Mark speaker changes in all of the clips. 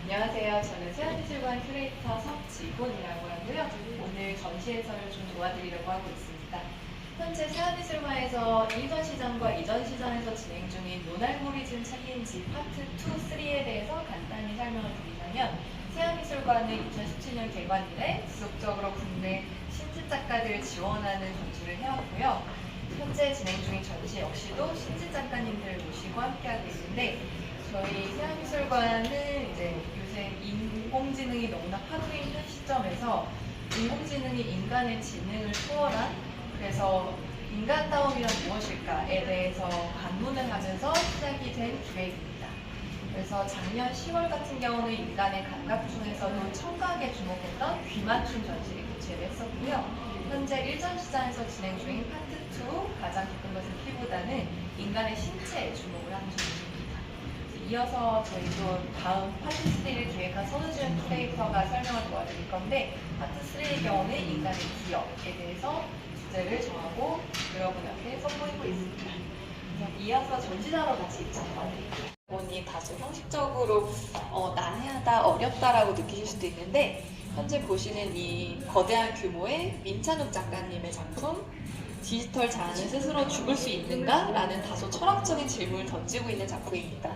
Speaker 1: 안녕하세요. 저는 세안미술관 큐레이터 석지곤이라고 하고요. 오늘 전시 해설을 좀 도와드리려고 하고 있습니다. 현재 세안미술관에서 일전 시장과 이전 시장에서 진행 중인 모날모리즘 챌린지 파트 2, 3에 대해서 간단히 설명을 드리자면 세안미술관은 2017년 개관 이래 지속적으로 국내 신진 작가들을 지원하는 전시를 해왔고요. 현재 진행 중인 전시 역시도 신진 작가님들을 모시고 함께하고 있는데 저희 세안미술관은 이제 요새 인공지능이 너무나 파도에 있는 시점에서 인공지능이 인간의 지능을 초월한 그래서 인간다움이란 무엇일까에 대해서 반문을 하면서 시작이 된 기획입니다. 그래서 작년 10월 같은 경우는 인간의 감각 중에서도 청각에 주목했던 귀맞춤 전시를 개최를 했었고요. 현재 일전 시장에서 진행 중인 파트 2 가장 깊은 것은 피보다는 인간의 신체에 주목을 하는 전시입니다. 이어서 저희도 다음 파트 3를 기획한 선우지은 큐레이터가 설명을 도와드릴 건데 파트 3의 경우는 인간의 기억에 대해서 주제를 정하고 여러분 앞에 선보이고 있습니다. 이어서 전시자로 같이 도와드릴게요. 본인이 다소 형식적으로 난해하다, 어렵다라고 느끼실 수도 있는데 현재 보시는 이 거대한 규모의 민찬욱 작가님의 작품 디지털 자아는 스스로 죽을 수 있는가? 라는 다소 철학적인 질문을 던지고 있는 작품입니다.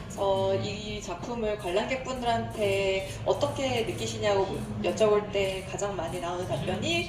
Speaker 1: 그래서 이 작품을 관람객분들한테 어떻게 느끼시냐고 여쭤볼 때 가장 많이 나오는 답변이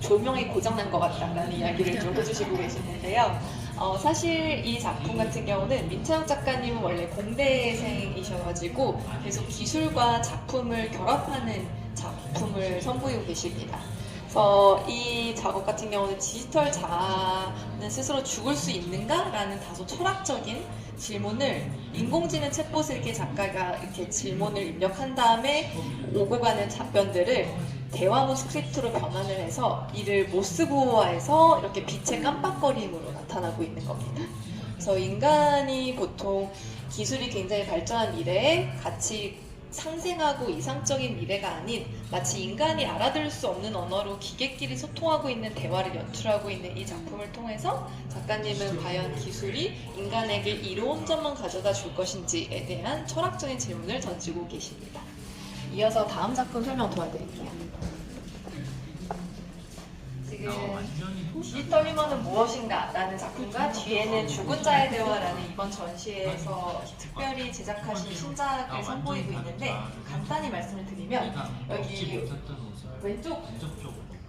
Speaker 1: 조명이 고장난 것 같다라는 이야기를 좀 해주시고 계시는데요. 사실 이 작품 같은 경우는 민찬욱 작가님은 원래 공대생이셔가지고 계속 기술과 작품을 결합하는 작품을 선보이고 계십니다. 그래서 이 작업 같은 경우는 디지털 자아는 스스로 죽을 수 있는가? 라는 다소 철학적인 질문을 인공지능 챗봇에게 작가가 이렇게 질문을 입력한 다음에 오고 가는 답변들을 대화문 스크립트로 변환을 해서 이를 모스부호화해서 이렇게 빛의 깜빡거림으로 나타나고 있는 겁니다. 그래서 인간이 보통 기술이 굉장히 발전한 미래에 같이 상생하고 이상적인 미래가 아닌 마치 인간이 알아들을 수 없는 언어로 기계끼리 소통하고 있는 대화를 연출하고 있는 이 작품을 통해서 작가님은 과연 기술이 인간에게 이로운 점만 가져다 줄 것인지에 대한 철학적인 질문을 던지고 계십니다. 이어서 다음 작품 설명 도와드릴게요. 지금 디지털 휴먼은 무엇인가? 라는 작품과 뒤에는 죽은 자의 대화라는 이번 전시에서 특별히 제작하신 신작을 선보이고 있는데 간단히 말씀을 드리면 여기 왼쪽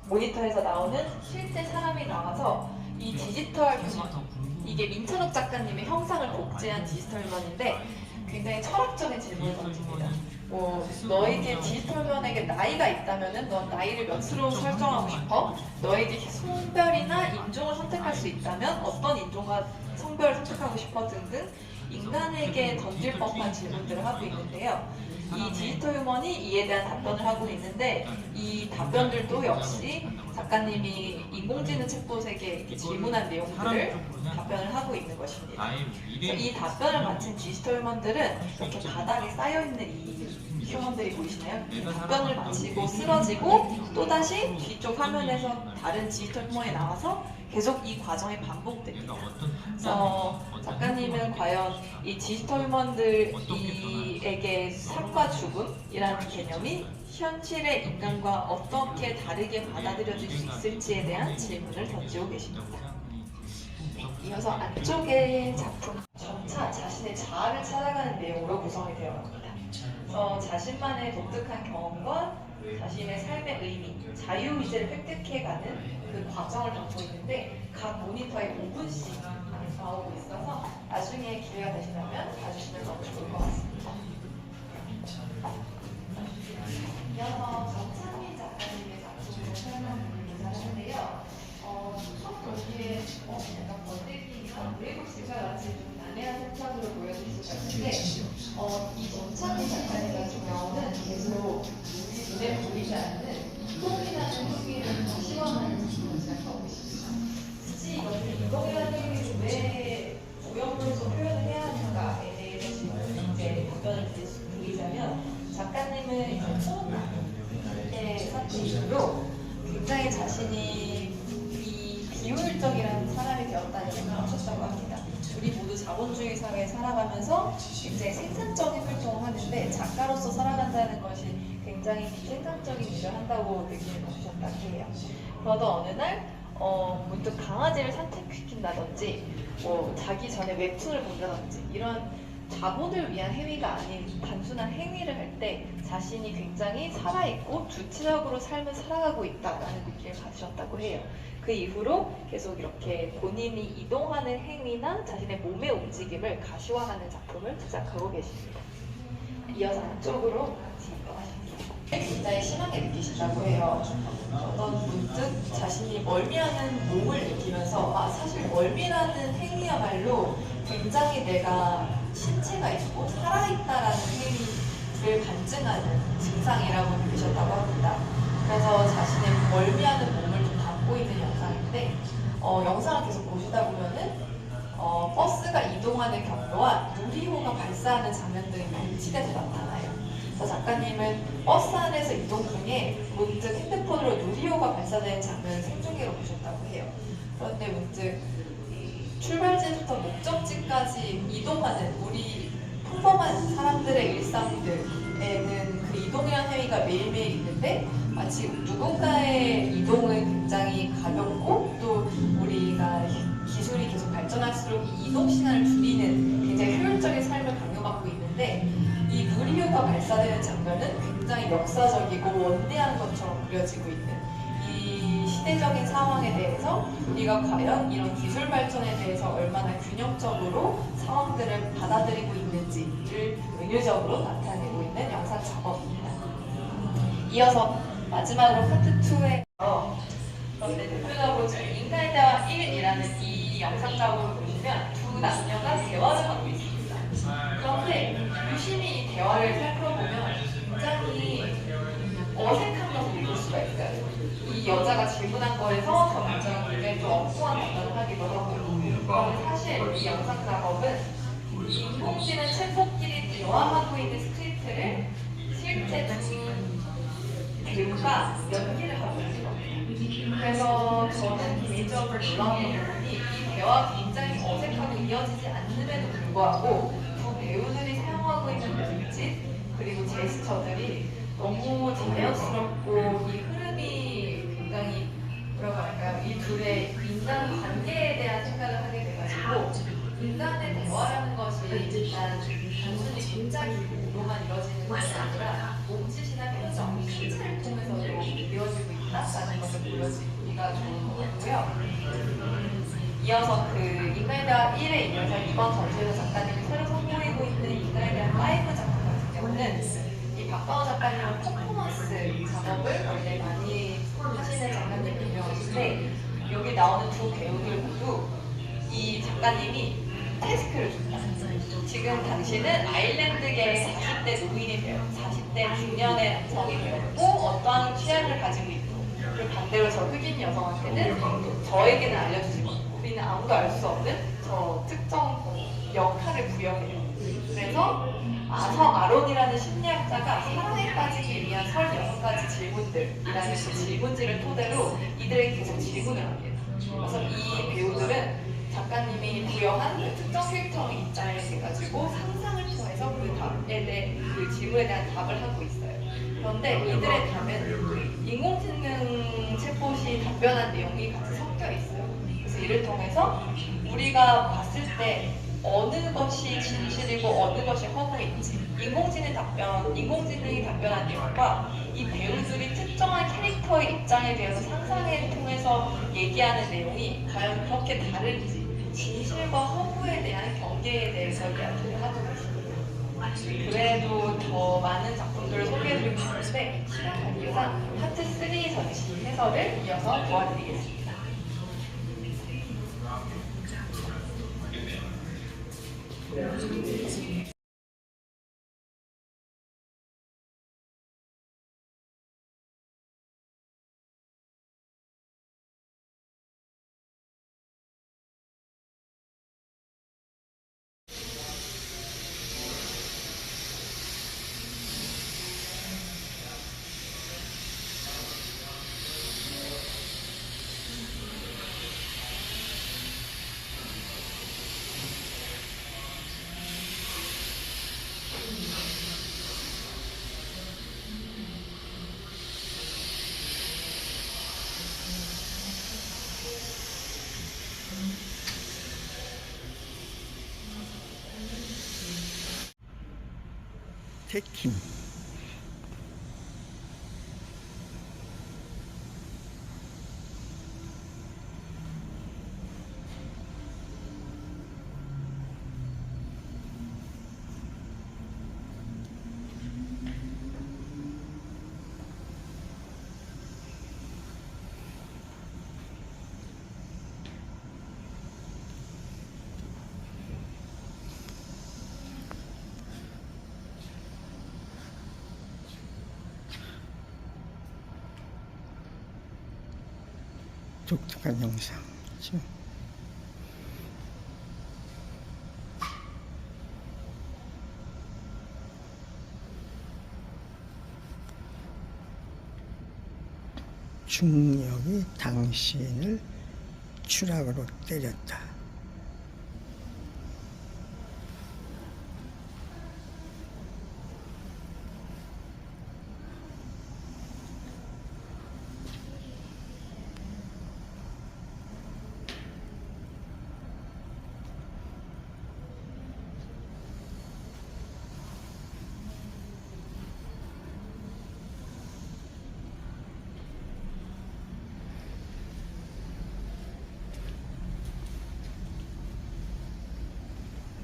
Speaker 1: 모니터에서 나오는 실제 사람이 나와서 이 디지털 휴먼 이게 민찬욱 작가님의 형상을 복제한 디지털 휴먼인데 굉장히 철학적인 질문을 던집니다. 너에게 디지털 휴먼에게 나이가 있다면은 넌 나이를 몇으로 설정하고 싶어? 너에게 성별이나 인종을 선택할 수 있다면 어떤 인종과 성별을 선택하고 싶어? 등등 인간에게 던질 법한 질문들을 하고 있는데요. 이 디지털 휴먼이 이에 대한 답변을 하고 있는데 이 답변들도 역시 작가님이 인공지능 챗봇에게 이렇게 질문한 내용들을 답변을 하고 있는 것입니다. 이 답변을 마친 디지털 휴먼들은 이렇게 바닥에 쌓여있는 이 휴먼들이 보이시나요? 답변을 마치고 쓰러지고 또다시 뒤쪽 화면에서 다른 디지털 휴먼이 나와서 계속 이 과정이 반복됩니다. 그래서 작가님은 과연 이 디지털 휴먼들에게 삶과 죽음이라는 개념이 현실의 인간과 어떻게 다르게 받아들여질 수 있을지에 대한 질문을 던지고 계십니다. 이어서 안쪽의 작품 점차 자신의 자아를 찾아가는 내용으로 구성이 되어 갑니다. 자신만의 독특한 경험과 자신의 삶의 의미, 자유의지를 획득해가는 그 과정을 담고 있는데 각 모니터에 5분씩 나오고 있어서 나중에 기회가 되시다면 봐주시면 너무 좋을 것 같습니다. 이어서 정찬미 작가님의 작품을 설명드리고자 하는데요. 첫 경기에 약간 번데기나 브레이브스가 같이 좀 난해한 색상으로 보여질 수가 있는데 이 정찬미 작가님 같은 경우는 계속 눈에 보이지 않는 이동이라는 행위를 시원하는 작품을 시작하고 있습니다. 굳이 이것을 이동이라는 행위를 왜 오형물에서 표현을 해야 하는가에 대해서 지금 이제 답변을 드리자면 작가님은 이제 처음에 사건으로 굉장히 자신이 비효율적이라는 사람이 되었다는 생각을 하셨다고 합니다. 우리 모두 자본주의 사회에 살아가면서 굉장히 생산적인 활동을 하는데 작가로서 살아간다는 것이 굉장히 비생산적인 일을 한다고 느낌을 받으셨다고 해요. 그러다 어느 날 문득 강아지를 산책시킨다든지 자기 전에 웹툰을 본다든지 이런 자본을 위한 행위가 아닌 단순한 행위를 할 때 자신이 굉장히 살아있고 주체적으로 삶을 살아가고 있다라는 느낌을 받으셨다고 해요. 그 이후로 계속 이렇게 본인이 이동하는 행위나 자신의 몸의 움직임을 가시화하는 작품을 제작하고 계십니다. 이어서 안쪽으로 같이 이동하실게요. 굉장히 심하게 느끼신다고 해요. 어떤 문득 자신이 멀미하는 몸을 느끼면서 사실 멀미라는 행위야말로 굉장히 내가 신체가 있고 살아있다라는 행위를 간증하는 증상이라고 느끼셨다고 합니다. 그래서 자신의 멀미하는 몸을 좀 담고 있는 영상인데 영상을 계속 보시다 보면은 버스가 이동하는 경로와 누리호가 발사하는 장면 등이 일치돼서 나타나요. 그래서 작가님은 버스 안에서 이동 중에 문득 핸드폰으로 누리호가 발사되는 장면을 생중계로 보셨다고 해요. 그런데 문득 출발지부터 목적지까지 이동하는 우리 평범한 사람들의 일상들에는 그 이동이라는 행위가 매일매일 있는데 마치 누군가의 이동은 굉장히 가볍고 또 우리가 기술이 계속 발전할수록 이 이동 시간을 줄이는 굉장히 효율적인 삶을 강요받고 있는데 이 누리호가 발사되는 장면은 굉장히 역사적이고 원대한 것처럼 그려지고 있는 이 시대적인 상황에 대해서 우리가 과연 이런 기술 발전에 대해서 얼마나 균형적으로 상황들을 받아들이고 있는지를 은유적으로 나타내고 있는 영상 작업입니다. 이어서 마지막으로 파트 2에 그런데 대표적으로 지금 인간의 대화 1이라는 이 영상 작업을 보시면 두 남녀가 대화를 하고 있습니다. 그런데 유심히 이 대화를 살펴보면 굉장히 어색한 것을 볼 수가 있어요. 이 여자가 질문한 거에서 저 남자가 굉장히 좀 엉뚱한 답변을 하기도 하고요. 그런데 사실 이 영상 작업은 인공지능 챗봇끼리 대화하고 있는 스크립트를 실제 두 배우가 연기를 하고 있는 겁니다. 그래서 저는 개인적으로 놀라웠던 부분이 이 대화가 굉장히 어색하고 이어지지 않음에도 불구하고 두 배우들이 사용하고 있는 몸짓 그리고 제스처들이 너무 자연스럽고 이 흐름이 굉장히 뭐라고 할까요? 이 둘의 인간 관계에 대한 생각을 하게 돼가지고 인간의 대화라는 것이 일단 단순히 문자기로만 이루어지는 것이 아니라 몸짓이나 표정, 신체를 통해서도 이루어지고 있다라는 것을 보여주기가 좋은 것 같고요. 이어서 그 인간에 대한 1에 이어서 이번 전시에서 작가님이 새로 선보이고 있는 인간에 대한 5 작품 같은 경우는 이 박가원 작가님은 퍼포먼스 작업을 원래 많이 하시는 작가님이 유명하신데 여기 나오는 두 배우들 모두 이 작가님이 태스크를 줍니다. 지금 당신은 아일랜드계의 40대 노인이 되었고 40대 중년의 남성이 되었고 어떠한 취향을 가지고 있고 그리고 반대로 저 흑인 여성한테는 저에게는 알려주지 못하고 우리는 아무도 알 수 없는 저 특정 역할을 부여해요. 그래서 아론이라는 심리학자가 사랑에 빠지기 위한 36가지 질문들이라는 그 질문지를 토대로 이들에게 계속 질문을 합니다. 그래서 이 배우들은 작가님이 부여한 그 특정 캐릭터의 입장을 해가지고 상상을 통해서 그 질문에 대한 답을 하고 있어요. 그런데 이들의 답은 인공지능 챗봇이 답변한 내용이 같이 섞여 있어요. 그래서 이를 통해서 우리가 봤을 때 어느 것이 진실이고 어느 것이 허구인지 인공지능이 답변한 내용과 이 배우들이 특정한 캐릭터의 입장에 대해서 상상을 통해서 얘기하는 내용이 과연 그렇게 다른지 진실과 허구에 대한 경계에 대해서 이야기를 하고 계십니다. 그래도 더 많은 작품들을 소개해드리고 싶은데 시간 관계상 파트 3 전시 해설을 이어서 도와드리겠습니다.
Speaker 2: 백힘. 독특한 영상이죠. 중력이 당신을 추락으로 때렸다.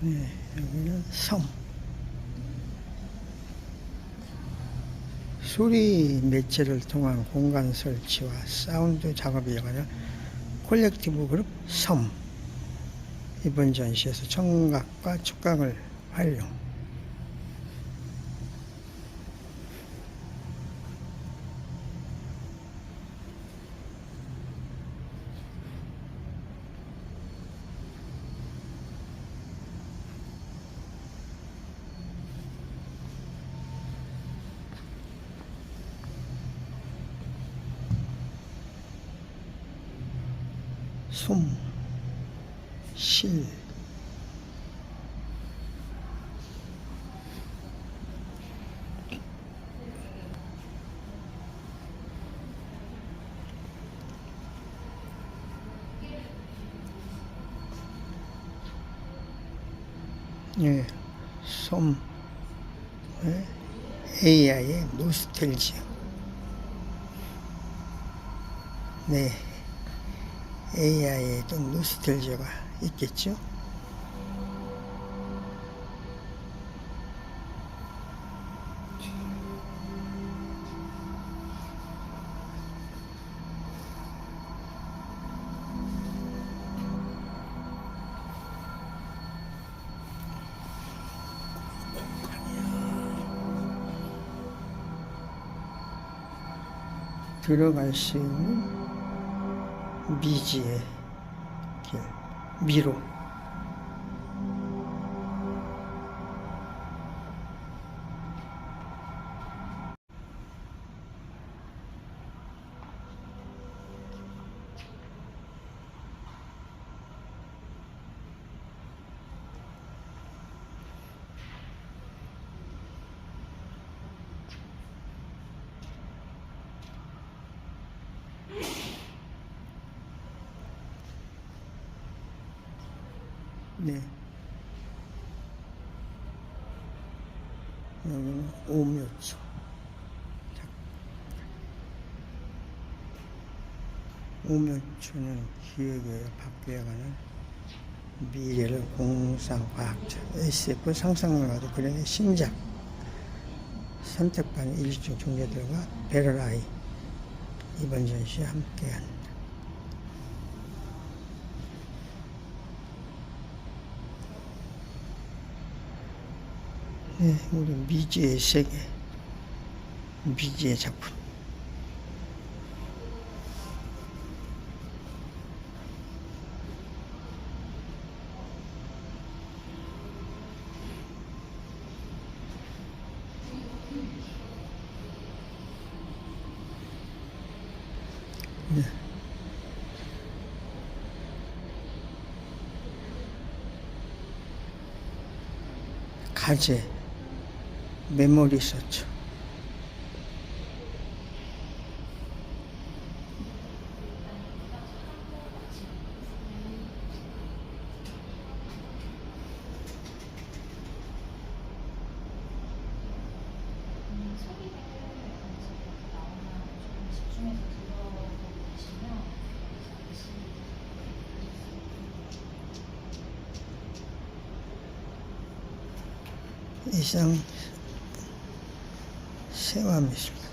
Speaker 2: 네, 여기는 섬. 소리 매체를 통한 공간 설치와 사운드 작업에 이어가는 콜렉티브 그룹 섬. 이번 전시에서 청각과 촉각을 활용. 숨, 실, 예, 섬, 예, AI의 노스텔지아. 네, AI에도 노스텔지아가 있겠죠. 들어갈 수 있는 미지의 길, 미로. 네. 여기는 오묘초. 오묘초는 기획에 바뀌어가는 미래를 공상과학자 SF 상상물과도 그려낸 신작. 선택받은 일중 종자들과 베럴아이. 이번 전시에 함께한. 네, 우리 미지의 세계, 미지의 작품. 네. 가제, 메모리 서처.
Speaker 3: 통해서 들어보시면
Speaker 2: 이상 세와 미술